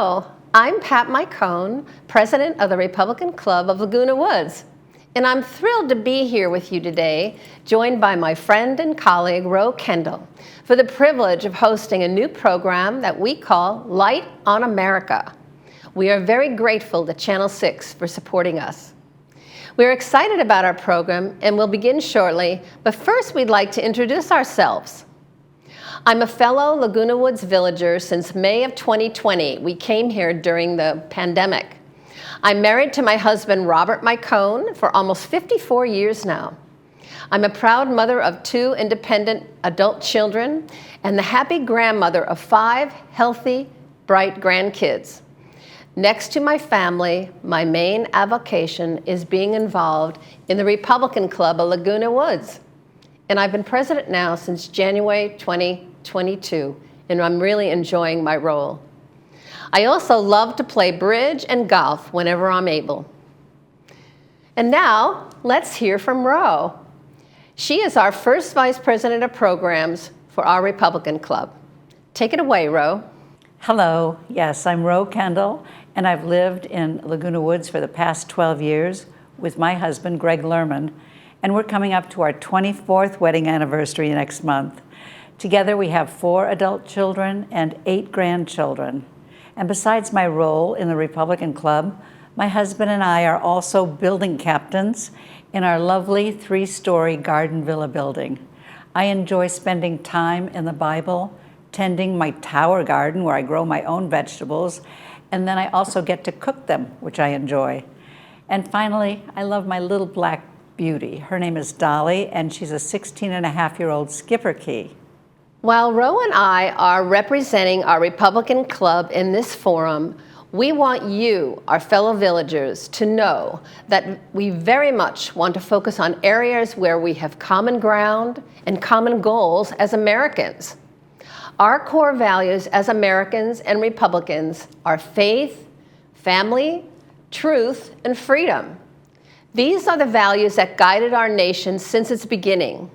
Hello, I'm Pat Mycone, President of the Republican Club of Laguna Woods, and I'm thrilled to be here with you today, joined by my friend and colleague, Ro Kendall, for the privilege of hosting a new program that we call Light on America. We are very grateful to Channel 6 for supporting us. We're excited about our program and we'll begin shortly, but first we'd like to introduce ourselves. I'm a fellow Laguna Woods villager since May of 2020. We came here during the pandemic. I'm married to my husband, Robert Mycone, for almost 54 years now. I'm a proud mother of 2 independent adult children and the happy grandmother of 5 healthy, bright grandkids. Next to my family, my main avocation is being involved in the Republican Club of Laguna Woods. And I've been president now since January 2022, and I'm really enjoying my role. I also love to play bridge and golf whenever I'm able. And now, let's hear from Ro. She is our first vice president of programs for our Republican Club. Take it away, Ro. Hello, yes, I'm Ro Kendall, and I've lived in Laguna Woods for the past 12 years with my husband, Greg Lerman, and we're coming up to our 24th wedding anniversary next month. Together we have 4 adult children and 8 grandchildren. And besides my role in the Republican Club, my husband and I are also building captains in our lovely 3-story garden villa building. I enjoy spending time in the Bible, tending my tower garden where I grow my own vegetables, and then I also get to cook them, which I enjoy. And finally, I love my little black beauty. Her name is Dolly, and she's a 16-and-a-half-year-old Skipper-Key. While Ro and I are representing our Republican Club in this forum, we want you, our fellow villagers, to know that we very much want to focus on areas where we have common ground and common goals as Americans. Our core values as Americans and Republicans are faith, family, truth, and freedom. These are the values that guided our nation since its beginning.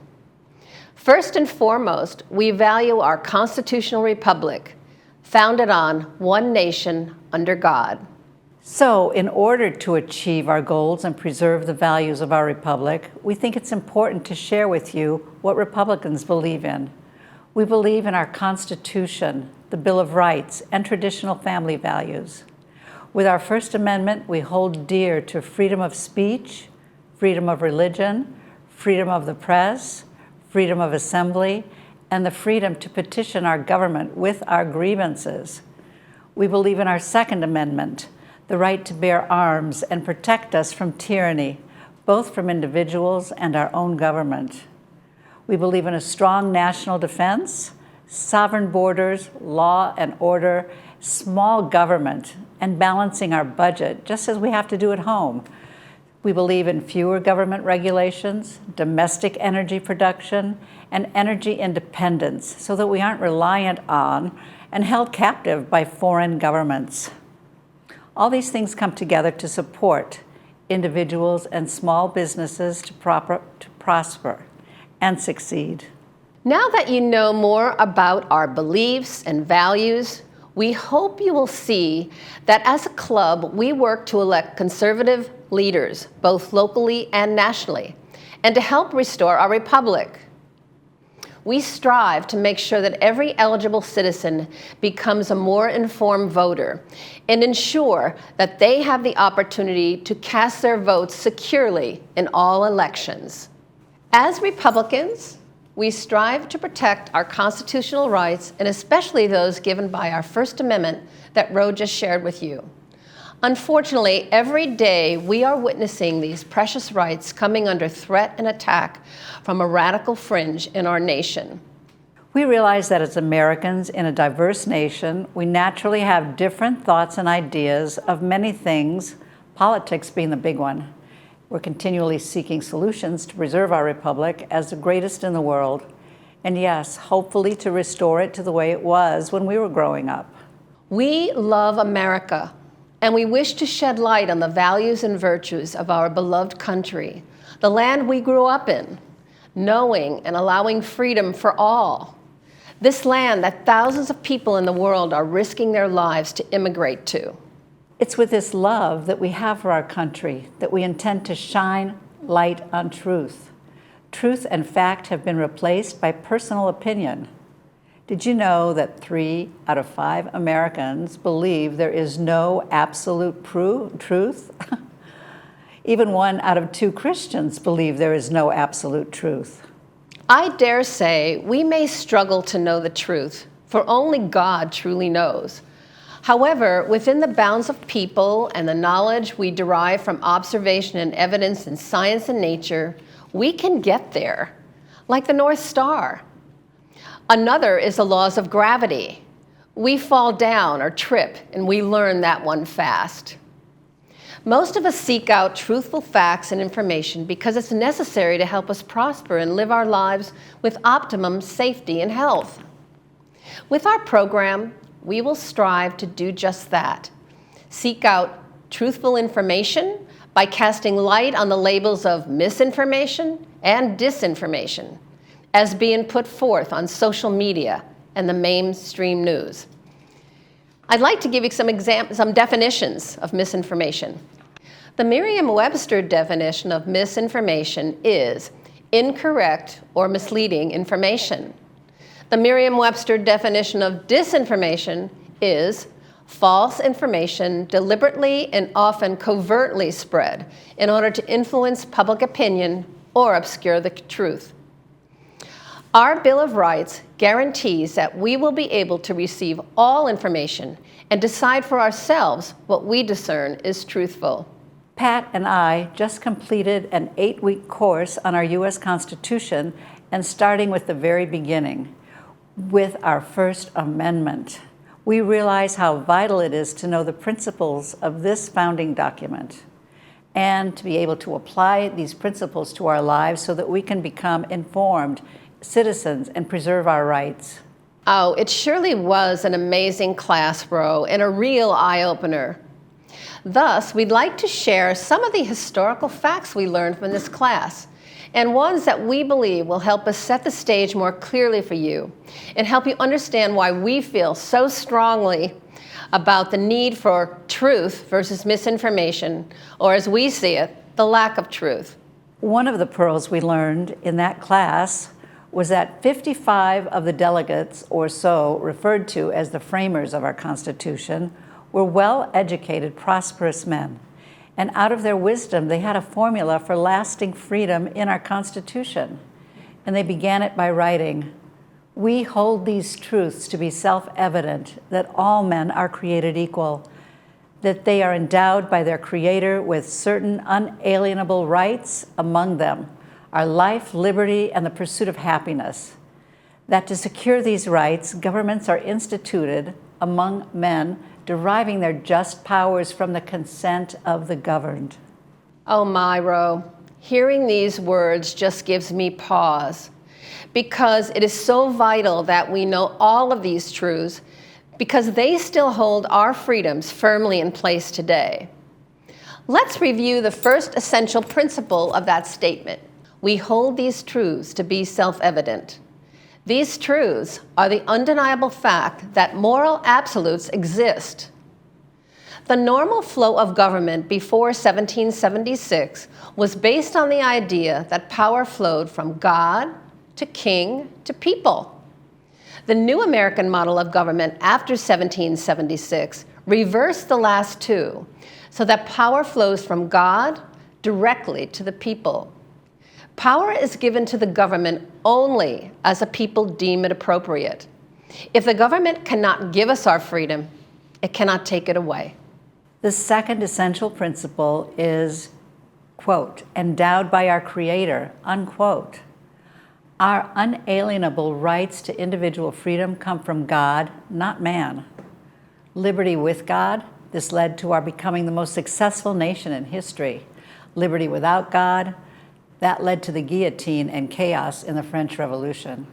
First and foremost, we value our constitutional republic, founded on one nation under God. So, in order to achieve our goals and preserve the values of our republic, we think it's important to share with you what Republicans believe in. We believe in our Constitution, the Bill of Rights, and traditional family values. With our First Amendment, we hold dear to freedom of speech, freedom of religion, freedom of the press, freedom of assembly, and the freedom to petition our government with our grievances. We believe in our Second Amendment, the right to bear arms and protect us from tyranny, both from individuals and our own government. We believe in a strong national defense, sovereign borders, law and order, small government, and balancing our budget, just as we have to do at home. We believe in fewer government regulations, domestic energy production, and energy independence so that we aren't reliant on and held captive by foreign governments. All these things come together to support individuals and small businesses to prosper and succeed. Now that you know more about our beliefs and values, we hope you will see that as a club, we work to elect conservative leaders, both locally and nationally, and to help restore our republic. We strive to make sure that every eligible citizen becomes a more informed voter and ensure that they have the opportunity to cast their votes securely in all elections. As Republicans, we strive to protect our constitutional rights, and especially those given by our First Amendment that Ro just shared with you. Unfortunately, every day we are witnessing these precious rights coming under threat and attack from a radical fringe in our nation. We realize that as Americans in a diverse nation, we naturally have different thoughts and ideas of many things, politics being the big one. We're continually seeking solutions to preserve our republic as the greatest in the world, and yes, hopefully to restore it to the way it was when we were growing up. We love America, and we wish to shed light on the values and virtues of our beloved country, the land we grew up in, knowing and allowing freedom for all. This land that thousands of people in the world are risking their lives to immigrate to. It's with this love that we have for our country that we intend to shine light on truth. Truth and fact have been replaced by personal opinion. Did you know that 3 out of 5 Americans believe there is no absolute truth? Even 1 out of 2 Christians believe there is no absolute truth. I dare say we may struggle to know the truth, for only God truly knows. However, within the bounds of people and the knowledge we derive from observation and evidence in science and nature, we can get there, like the North Star. Another is the laws of gravity. We fall down or trip, and we learn that one fast. Most of us seek out truthful facts and information because it's necessary to help us prosper and live our lives with optimum safety and health. With our program, we will strive to do just that. Seek out truthful information by casting light on the labels of misinformation and disinformation as being put forth on social media and the mainstream news. I'd like to give you some definitions of misinformation. The Merriam-Webster definition of misinformation is incorrect or misleading information. The Merriam-Webster definition of disinformation is false information deliberately and often covertly spread in order to influence public opinion or obscure the truth. Our Bill of Rights guarantees that we will be able to receive all information and decide for ourselves what we discern is truthful. Pat and I just completed an 8-week course on our U.S. Constitution, and starting with the very beginning, with our First Amendment. We realize how vital it is to know the principles of this founding document and to be able to apply these principles to our lives so that we can become informed citizens and preserve our rights. Oh, it surely was an amazing class, bro, and a real eye-opener. Thus, we'd like to share some of the historical facts we learned from this class, and ones that we believe will help us set the stage more clearly for you and help you understand why we feel so strongly about the need for truth versus misinformation, or as we see it, the lack of truth. One of the pearls we learned in that class was that 55 of the delegates or so referred to as the framers of our Constitution were well-educated, prosperous men. And out of their wisdom, they had a formula for lasting freedom in our Constitution. And they began it by writing, "We hold these truths to be self-evident, that all men are created equal, that they are endowed by their Creator with certain unalienable rights, among them are life, liberty, and the pursuit of happiness. That to secure these rights, governments are instituted among men, deriving their just powers from the consent of the governed." Oh, Myro, hearing these words just gives me pause, because it is so vital that we know all of these truths, because they still hold our freedoms firmly in place today. Let's review the first essential principle of that statement. We hold these truths to be self-evident. These truths are the undeniable fact that moral absolutes exist. The normal flow of government before 1776 was based on the idea that power flowed from God to king to people. The new American model of government after 1776 reversed the last two, so that power flows from God directly to the people. Power is given to the government only as the people deem it appropriate. If the government cannot give us our freedom, it cannot take it away. The second essential principle is, quote, endowed by our Creator, unquote. Our unalienable rights to individual freedom come from God, not man. Liberty with God, this led to our becoming the most successful nation in history. Liberty without God, that led to the guillotine and chaos in the French Revolution.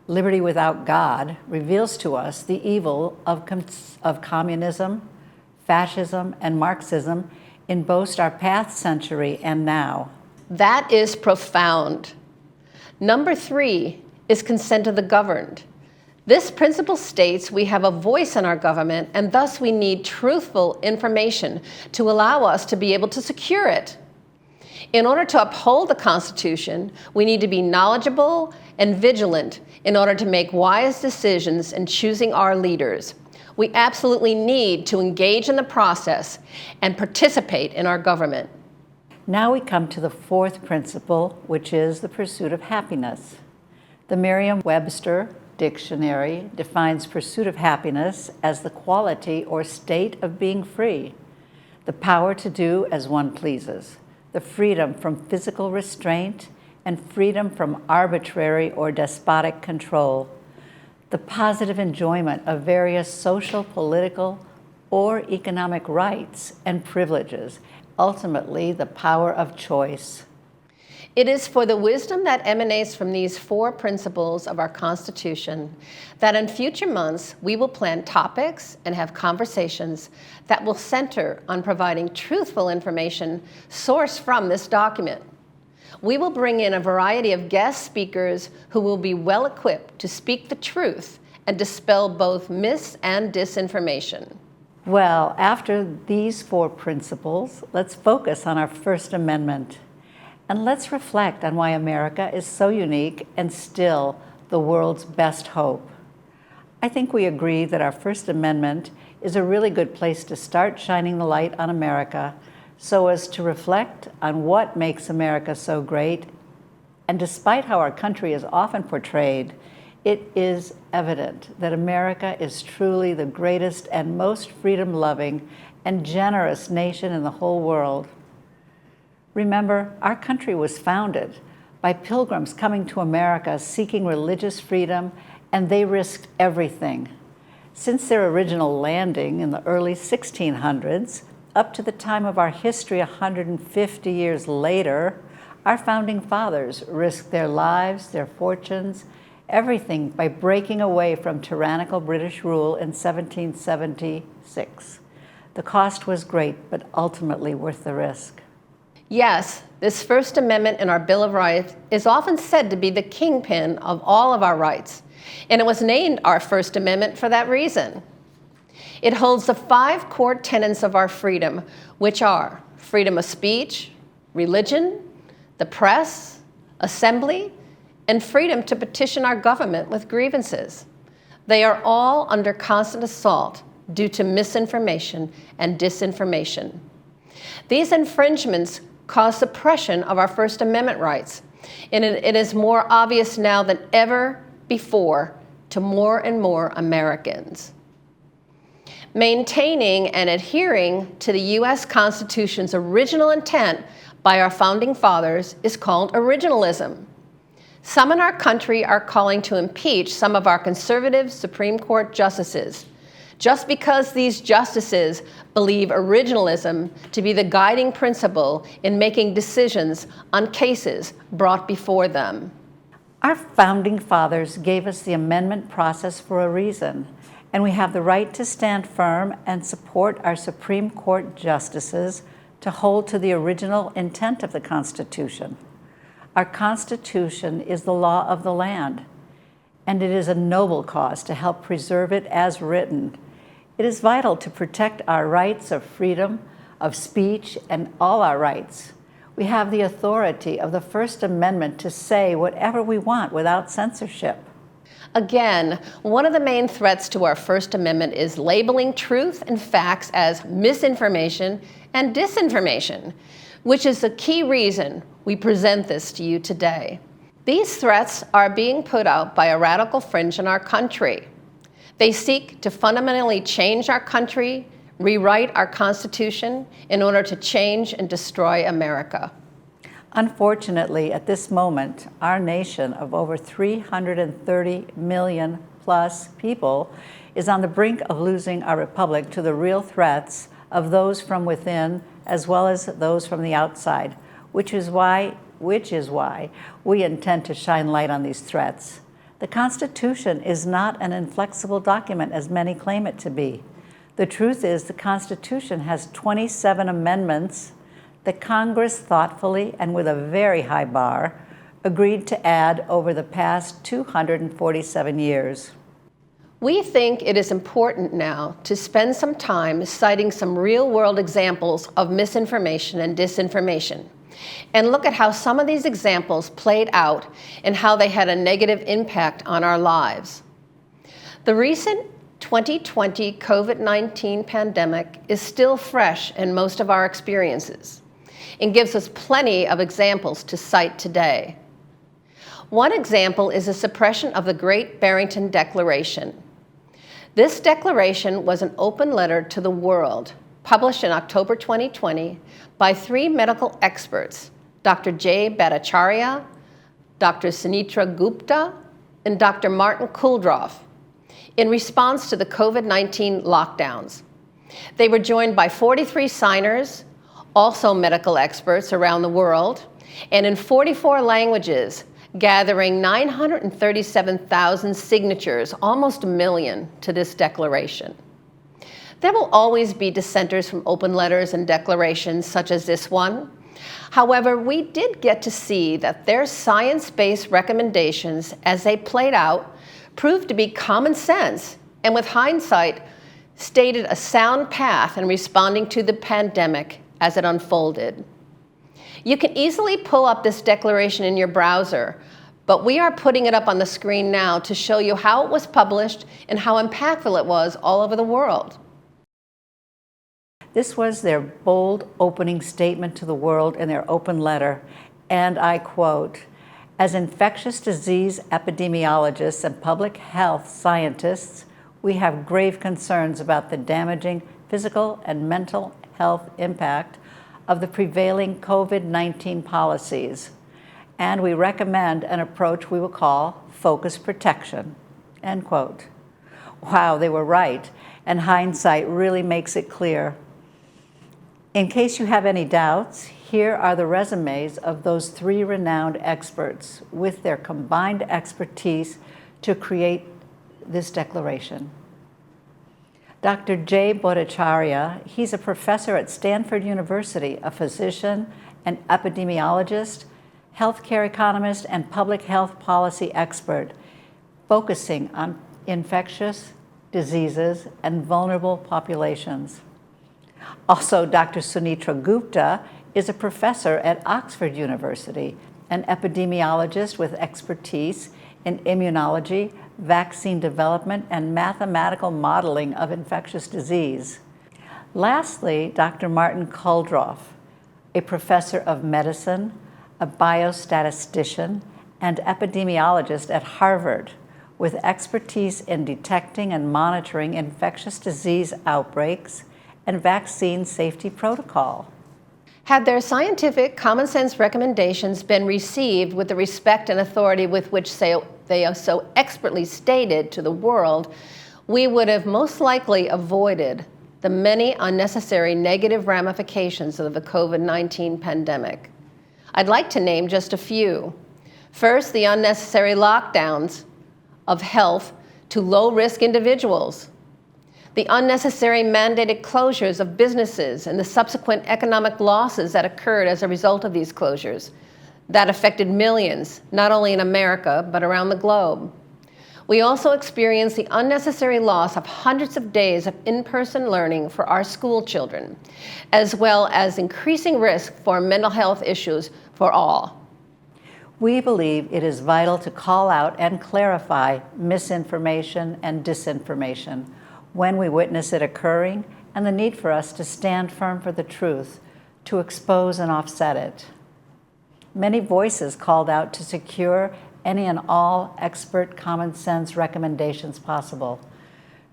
Liberty without God reveals to us the evil of communism, fascism, and Marxism in both our past century and now. That is profound. Number 3 is consent of the governed. This principle states we have a voice in our government, and thus we need truthful information to allow us to be able to secure it. In order to uphold the Constitution, we need to be knowledgeable and vigilant in order to make wise decisions in choosing our leaders. We absolutely need to engage in the process and participate in our government. Now we come to the fourth principle, which is the pursuit of happiness. The Merriam-Webster Dictionary defines pursuit of happiness as the quality or state of being free, the power to do as one pleases, the freedom from physical restraint, and freedom from arbitrary or despotic control, the positive enjoyment of various social, political, or economic rights and privileges, ultimately the power of choice. It is for the wisdom that emanates from these four principles of our Constitution that in future months we will plan topics and have conversations that will center on providing truthful information sourced from this document. We will bring in a variety of guest speakers who will be well equipped to speak the truth and dispel both mis- and disinformation. Well, after these four principles, let's focus on our First Amendment. And let's reflect on why America is so unique and still the world's best hope. I think we agree that our First Amendment is a really good place to start shining the light on America so as to reflect on what makes America so great. And despite how our country is often portrayed, it is evident that America is truly the greatest and most freedom-loving and generous nation in the whole world. Remember, our country was founded by pilgrims coming to America seeking religious freedom, and they risked everything. Since their original landing in the early 1600s, up to the time of our history 150 years later, our founding fathers risked their lives, their fortunes, everything by breaking away from tyrannical British rule in 1776. The cost was great, but ultimately worth the risk. Yes, this First Amendment in our Bill of Rights is often said to be the kingpin of all of our rights, and it was named our First Amendment for that reason. It holds the 5 core tenets of our freedom, which are freedom of speech, religion, the press, assembly, and freedom to petition our government with grievances. They are all under constant assault due to misinformation and disinformation. These infringements cause suppression of our First Amendment rights, and it is more obvious now than ever before to more and more Americans. Maintaining and adhering to the U.S. Constitution's original intent by our founding fathers is called originalism. Some in our country are calling to impeach some of our conservative Supreme Court justices, just because these justices believe originalism to be the guiding principle in making decisions on cases brought before them. Our founding fathers gave us the amendment process for a reason, and we have the right to stand firm and support our Supreme Court justices to hold to the original intent of the Constitution. Our Constitution is the law of the land, and it is a noble cause to help preserve it as written. It is vital to protect our rights of freedom, of speech, and all our rights. We have the authority of the First Amendment to say whatever we want without censorship. Again, one of the main threats to our First Amendment is labeling truth and facts as misinformation and disinformation, which is the key reason we present this to you today. These threats are being put out by a radical fringe in our country. They seek to fundamentally change our country, rewrite our Constitution in order to change and destroy America. Unfortunately, at this moment, our nation of over 330 million plus people is on the brink of losing our republic to the real threats of those from within as well as those from the outside, which is why we intend to shine light on these threats. The Constitution is not an inflexible document as many claim it to be. The truth is the Constitution has 27 amendments that Congress thoughtfully and with a very high bar agreed to add over the past 247 years. We think it is important now to spend some time citing some real-world examples of misinformation and disinformation, and look at how some of these examples played out and how they had a negative impact on our lives. The recent 2020 COVID-19 pandemic is still fresh in most of our experiences and gives us plenty of examples to cite today. One example is the suppression of the Great Barrington Declaration. This declaration was an open letter to the world, published in October 2020 by 3 medical experts, Dr. Jay Bhattacharya, Dr. Sunitra Gupta, and Dr. Martin Kulldorff, in response to the COVID-19 lockdowns. They were joined by 43 signers, also medical experts around the world, and in 44 languages, gathering 937,000 signatures, almost a million, to this declaration. There will always be dissenters from open letters and declarations such as this one. However, we did get to see that their science-based recommendations, as they played out, proved to be common sense and, with hindsight, stated a sound path in responding to the pandemic as it unfolded. You can easily pull up this declaration in your browser, but we are putting it up on the screen now to show you how it was published and how impactful it was all over the world. This was their bold opening statement to the world in their open letter, and I quote, "As infectious disease epidemiologists and public health scientists, we have grave concerns about the damaging physical and mental health impact of the prevailing COVID-19 policies, and we recommend an approach we will call focused protection," end quote. Wow, they were right, and hindsight really makes it clear. In case you have any doubts, here are the resumes of those 3 renowned experts with their combined expertise to create this declaration. Dr. Jay Bhattacharya, he's a professor at Stanford University, a physician, an epidemiologist, healthcare economist, and public health policy expert, focusing on infectious diseases and vulnerable populations. Also, Dr. Sunitra Gupta is a professor at Oxford University, an epidemiologist with expertise in immunology, vaccine development, and mathematical modeling of infectious disease. Lastly, Dr. Martin Kulldorff, a professor of medicine, a biostatistician, and epidemiologist at Harvard, with expertise in detecting and monitoring infectious disease outbreaks and vaccine safety protocol. Had their scientific, common sense recommendations been received with the respect and authority with which they are so expertly stated to the world, we would have most likely avoided the many unnecessary negative ramifications of the COVID-19 pandemic. I'd like to name just a few. First, the unnecessary lockdowns of health to low-risk individuals, the unnecessary mandated closures of businesses and the subsequent economic losses that occurred as a result of these closures that affected millions, not only in America, but around the globe. We also experienced the unnecessary loss of hundreds of days of in-person learning for our school children, as well as increasing risk for mental health issues for all. We believe it is vital to call out and clarify misinformation and disinformation when we witness it occurring, and the need for us to stand firm for the truth, to expose and offset it. Many voices called out to secure any and all expert common sense recommendations possible.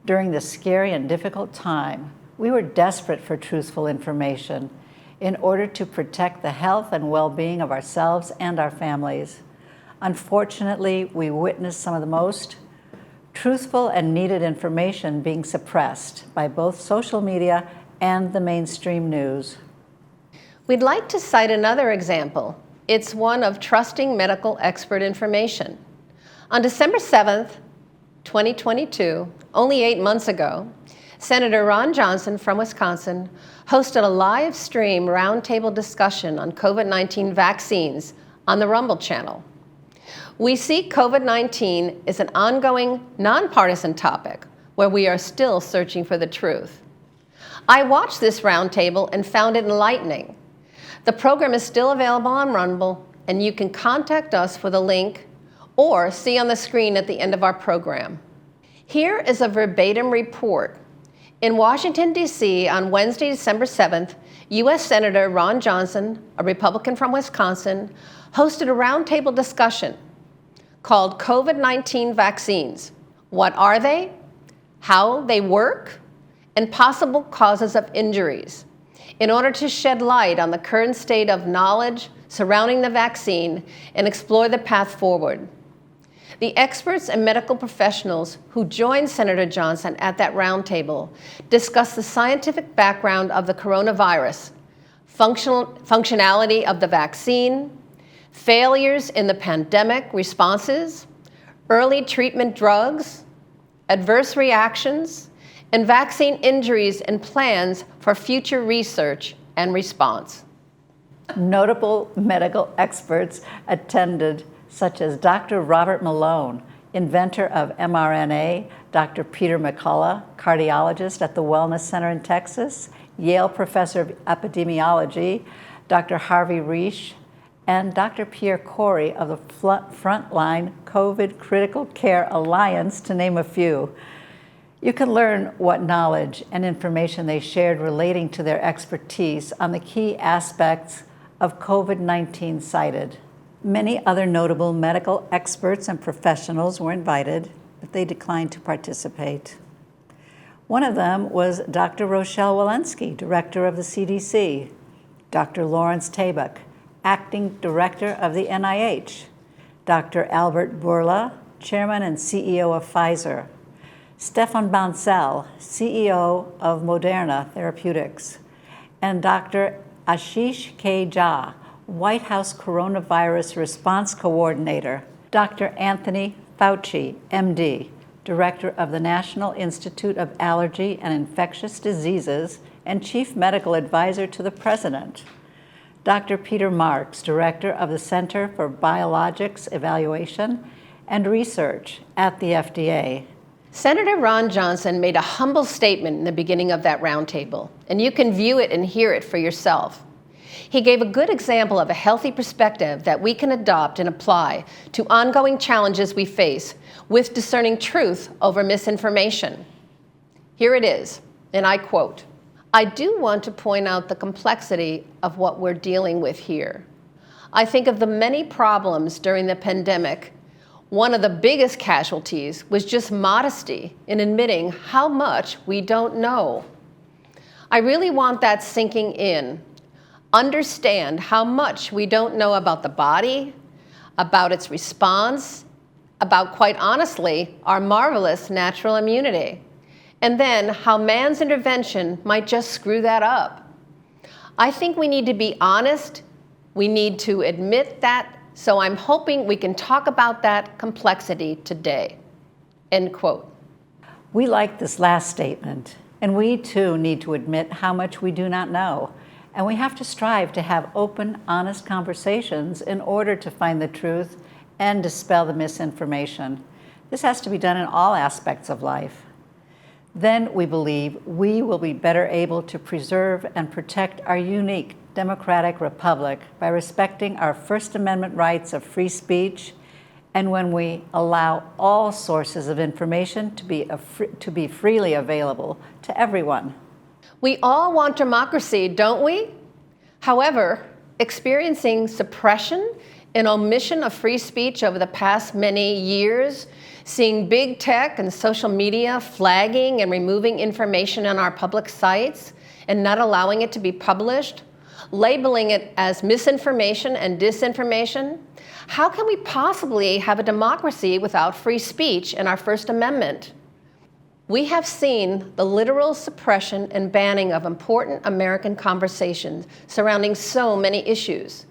During this scary and difficult time, we were desperate for truthful information in order to protect the health and well-being of ourselves and our families. Unfortunately, we witnessed some of the most truthful and needed information being suppressed by both social media and the mainstream news. We'd like to cite another example. It's one of trusting medical expert information. On December 7th, 2022, only 8 months ago, Senator Ron Johnson from Wisconsin hosted a live stream roundtable discussion on COVID-19 vaccines on the Rumble channel. We see COVID-19 is an ongoing, nonpartisan topic where we are still searching for the truth. I watched this roundtable and found it enlightening. The program is still available on Rumble, and you can contact us for the link or see on the screen at the end of our program. Here is a verbatim report. In Washington, D.C., on Wednesday, December 7th, U.S. Senator Ron Johnson, a Republican from Wisconsin, hosted a roundtable discussion called COVID-19 Vaccines. What are they? How they work? And possible causes of injuries, in order to shed light on the current state of knowledge surrounding the vaccine and explore the path forward. The experts and medical professionals who joined Senator Johnson at that roundtable discussed the scientific background of the coronavirus, functionality of the vaccine, failures in the pandemic responses, early treatment drugs, adverse reactions, and vaccine injuries and plans for future research and response. Notable medical experts attended, such as Dr. Robert Malone, inventor of mRNA, Dr. Peter McCullough, cardiologist at the Wellness Center in Texas, Yale professor of epidemiology, Dr. Harvey Reisch, and Dr. Pierre Corey of the Frontline COVID Critical Care Alliance, to name a few. You can learn what knowledge and information they shared relating to their expertise on the key aspects of COVID-19 cited. Many other notable medical experts and professionals were invited, but they declined to participate. One of them was Dr. Rochelle Walensky, director of the CDC, Dr. Lawrence Tabak, acting director of the NIH, Dr. Albert Bourla, chairman and CEO of Pfizer, Stefan Bancel, CEO of Moderna Therapeutics, and Dr. Ashish K. Jha, White House Coronavirus Response Coordinator, Dr. Anthony Fauci, MD, Director of the National Institute of Allergy and Infectious Diseases and Chief Medical Advisor to the President, Dr. Peter Marks, Director of the Center for Biologics Evaluation and Research at the FDA. Senator Ron Johnson made a humble statement in the beginning of that roundtable, and you can view it and hear it for yourself. He gave a good example of a healthy perspective that we can adopt and apply to ongoing challenges we face with discerning truth over misinformation. Here it is, and I quote, "I do want to point out the complexity of what we're dealing with here. I think of the many problems during the pandemic. One of the biggest casualties was just modesty in admitting how much we don't know. I really want that sinking in. Understand how much we don't know about the body, about its response, about, quite honestly, our marvelous natural immunity, and then how man's intervention might just screw that up. I think we need to be honest. We need to admit that. So I'm hoping we can talk about that complexity today." End quote. We like this last statement, and we too need to admit how much we do not know. And we have to strive to have open, honest conversations in order to find the truth and dispel the misinformation. This has to be done in all aspects of life. Then we believe we will be better able to preserve and protect our unique democratic republic by respecting our First Amendment rights of free speech, and when we allow all sources of information to be freely available to everyone. We all want democracy, don't we? However, experiencing suppression and omission of free speech over the past many years, seeing big tech and social media flagging and removing information on our public sites and not allowing it to be published, labeling it as misinformation and disinformation, how can we possibly have a democracy without free speech and our First Amendment? We have seen the literal suppression and banning of important American conversations surrounding so many issues.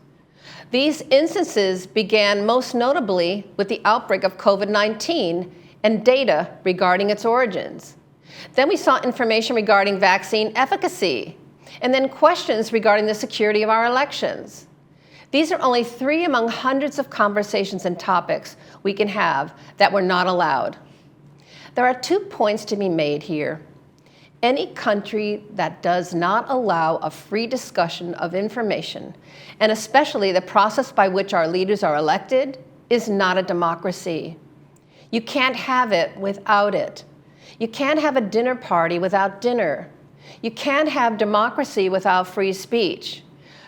These instances began most notably with the outbreak of COVID-19 and data regarding its origins. Then we saw information regarding vaccine efficacy, and then questions regarding the security of our elections. These are only 3 among hundreds of conversations and topics we can have that were not allowed. There are 2 points to be made here. Any country that does not allow a free discussion of information, and especially the process by which our leaders are elected, is not a democracy. You can't have it without it. You can't have a dinner party without dinner. You can't have democracy without free speech.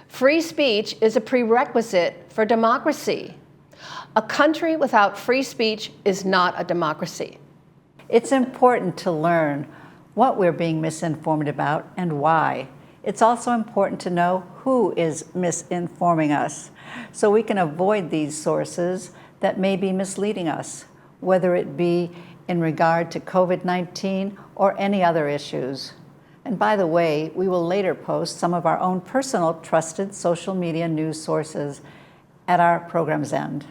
Free speech is a prerequisite for democracy. A country without free speech is not a democracy. It's important to learn what we're being misinformed about and why. It's also important to know who is misinforming us, so we can avoid these sources that may be misleading us, whether it be in regard to COVID-19 or any other issues. And by the way, we will later post some of our own personal trusted social media news sources at our program's end.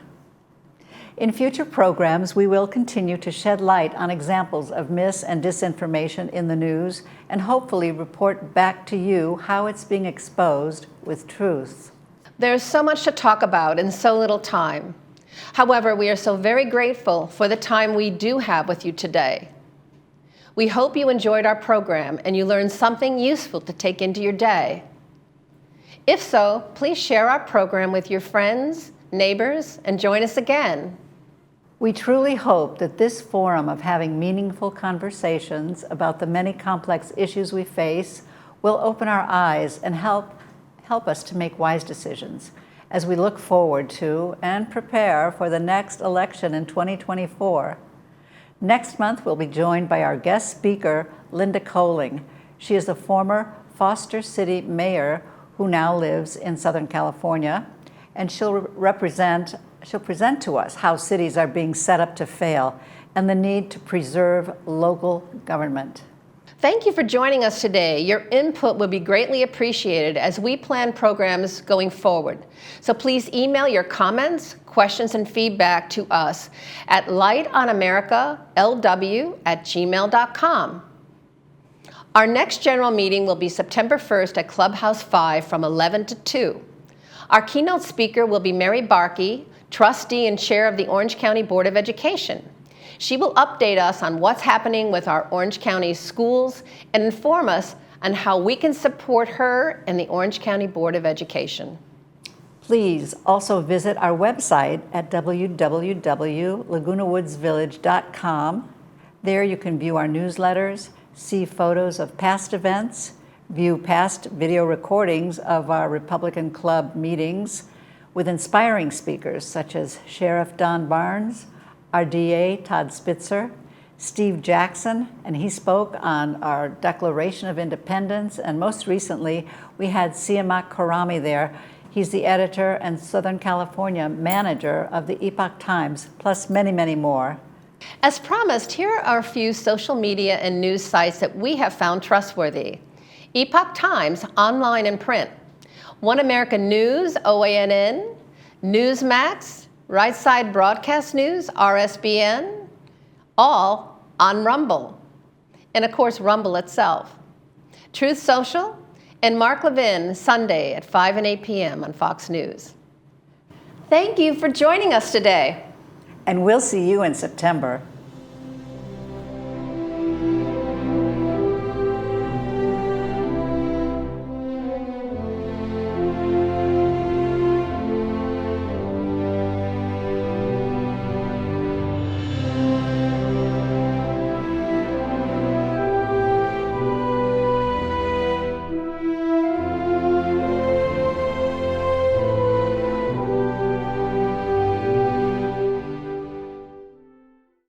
In future programs, we will continue to shed light on examples of mis- and disinformation in the news and hopefully report back to you how it's being exposed with truth. There's so much to talk about in so little time. However, we are so very grateful for the time we do have with you today. We hope you enjoyed our program and you learned something useful to take into your day. If so, please share our program with your friends, neighbors, and join us again. We truly hope that this forum of having meaningful conversations about the many complex issues we face will open our eyes and help us to make wise decisions as we look forward to and prepare for the next election in 2024. Next month, we'll be joined by our guest speaker, Linda Coling. She is the former Foster City mayor who now lives in Southern California, and she'll present to us how cities are being set up to fail and the need to preserve local government. Thank you for joining us today. Your input will be greatly appreciated as we plan programs going forward. So please email your comments, questions, and feedback to us at lightonamerica.lw@gmail.com. Our next general meeting will be September 1st at Clubhouse 5 from 11 to 2. Our keynote speaker will be Mary Barkey, trustee and chair of the Orange County Board of Education. She will update us on what's happening with our Orange County schools and inform us on how we can support her and the Orange County Board of Education. Please also visit our website at www.lagunawoodsvillage.com. There you can view our newsletters, see photos of past events, view past video recordings of our Republican Club meetings with inspiring speakers such as Sheriff Don Barnes, our DA, Todd Spitzer, Steve Jackson, and he spoke on our Declaration of Independence, and most recently, we had Siamak Karami there. He's the editor and Southern California manager of the Epoch Times, plus many, many more. As promised, here are a few social media and news sites that we have found trustworthy. Epoch Times, online and print. One America News, OANN, Newsmax, Right Side Broadcast News, RSBN, all on Rumble, and of course Rumble itself. Truth Social, and Mark Levin, Sunday at 5 and 8 p.m. on Fox News. Thank you for joining us today. And we'll see you in September.